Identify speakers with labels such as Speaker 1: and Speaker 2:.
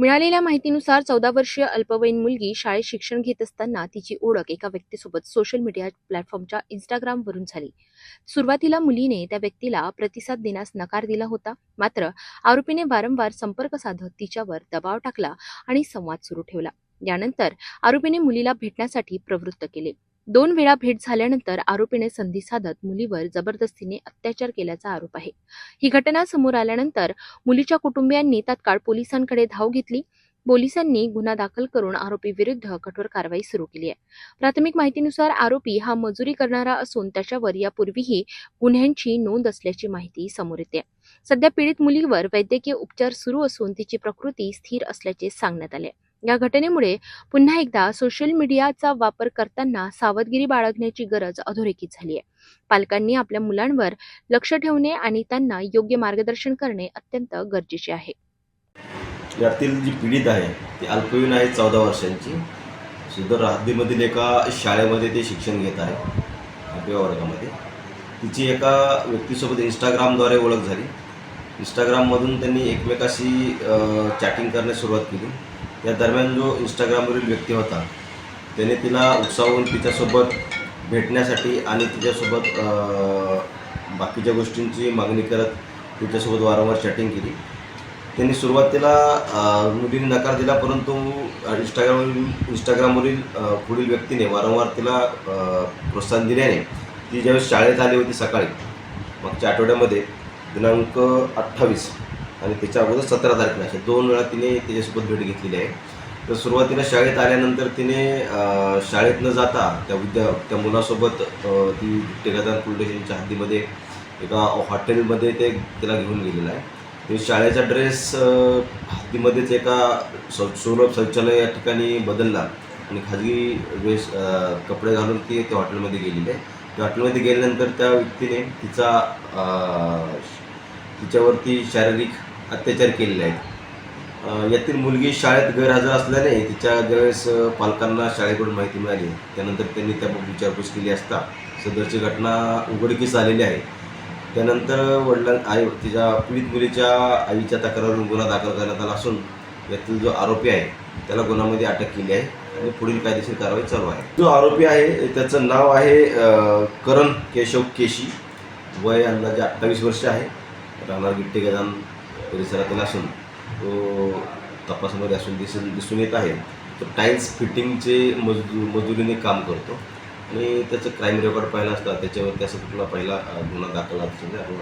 Speaker 1: मिळालेल्या माहितीनुसार 14 वर्षीय अल्पवयीन मुलगी शाळेत शिक्षण घेत असताना तिची ओळख एका व्यक्तीसोबत सोशल मीडिया प्लॅटफॉर्मच्या इंस्टाग्रामवरून झाली. सुरुवातीला मुलीने त्या व्यक्तीला प्रतिसाद देण्यास नकार दिला होता. मात्र आरोपीने वारंवार संपर्क साधत तिच्यावर दबाव टाकला आणि संवाद सुरू ठेवला. यानंतर आरोपीने मुलीला भेटण्यासाठी प्रवृत्त केले. 2 वेळा भेट झाल्यानंतर आरोपीने संधी साधत मुलीवर जबरदस्तीने अत्याचार केल्याचा आरोप आहे. ही घटना समोर आल्यानंतर मुलीच्या कुटुंबियांनी तात्काळ पोलिसांकडे धाव घेतली. पोलिसांनी गुन्हा दाखल करून आरोपी विरुद्ध कठोर कारवाई सुरू केली आहे. प्राथमिक माहितीनुसार आरोपी हा मजुरी करणारा असून त्याच्यावर यापूर्वीही गुन्ह्यांची नोंद असल्याची माहिती समोर येते. सध्या पीडित मुलीवर वैद्यकीय उपचार सुरू असून तिची प्रकृती स्थिर असल्याचे सांगण्यात आले. या घटनेमुळे पुन्हा एकदा सोशल मीडियाचा वापर करताना सावधगिरी बाळगण्याची गरज अधोरेखित झाली आहे. पालकांनी आपल्या मुलांवर लक्ष ठेवणे आणि त्यांना योग्य मार्गदर्शन करणे अत्यंत गरजेचे आहे.
Speaker 2: यातील जी पीडित आहे ती अल्पवयीन आहे, 14 वर्षांची. सुदर हद्दीमधील एका शाळेमध्ये ते शिक्षण घेत आहे, 8व्या वर्गामध्ये. तिची एका व्यक्तीसोबत इंस्टाग्रामद्वारे ओळख झाली. इंस्टाग्राममधून त्यांनी एकमेकाशी चॅटिंग करण्यास सुरुवात केली. या दरम्यान जो इंस्टाग्रामवरील व्यक्ती होता त्याने तिला उकसावून तिच्यासोबत भेटण्यासाठी आणि तिच्यासोबत बाकीच्या गोष्टींची मागणी करत तिच्यासोबत वारंवार चॅटिंग केली. त्यांनी सुरुवातीला मुलीने नकार दिला, परंतु इंस्टाग्रामवरील पुढील व्यक्तीने वारंवार तिला प्रोत्साहन दिल्याने ती ज्यावेळेस शाळेत आली होती सकाळी मागच्या आठवड्यामध्ये दिनांक 28 आणि त्याच्या अगोदर 17 तारखेला अशा 2 वेळा तिने त्याच्यासोबत भेट घेतलेली आहे. तर सुरुवातीला शाळेत आल्यानंतर तिने शाळेत न जाता त्या मुलासोबत ती टेकादार पोलीस स्टेशनच्या हद्दीमध्ये एका हॉटेलमध्ये तिला घेऊन गेलेला आहे. ते शाळेचा ड्रेस हद्दीमध्येच एका सुलभ शौचालय या ठिकाणी बदलला आणि खाजगी कपडे घालून ती त्या हॉटेलमध्ये गेलेली आहे. त्या हॉटेलमध्ये गेल्यानंतर त्या व्यक्तीने तिच्यावरती शारीरिक अत्याचार केलेले आहेत. यातील मुलगी शाळेत गैरहजर असल्याने तिच्या ज्यावेळेस पालकांना शाळेकडून माहिती मिळाली त्यानंतर त्यांनी त्याबाबत विचारपूस केली असता सदरची घटना उघडकीस आलेली आहे. त्यानंतर तिच्या पीडित मुलीच्या आईच्या तक्रारीवरून गुन्हा दाखल करण्यात आला असून यातील जो आरोपी आहे त्याला गुन्ह्यामध्ये अटक केली आहे आणि पुढील कायदेशीर कारवाई चालू आहे. जो आरोपी आहे त्याचं नाव आहे करण केशव केशी, वय अंदाजे 28 वर्ष आहे, राहणार गिट्टे गजान परिसरातील असून तो तपासामध्ये असून दिसून येत आहे. तो टाईल्स फिटिंगचे मजुरीने काम करतो आणि त्याचं क्राईम रेकॉर्ड पाहिला असता त्याच्यावर त्याचा कुठला पहिला गुन्हा दाखल झाला आपण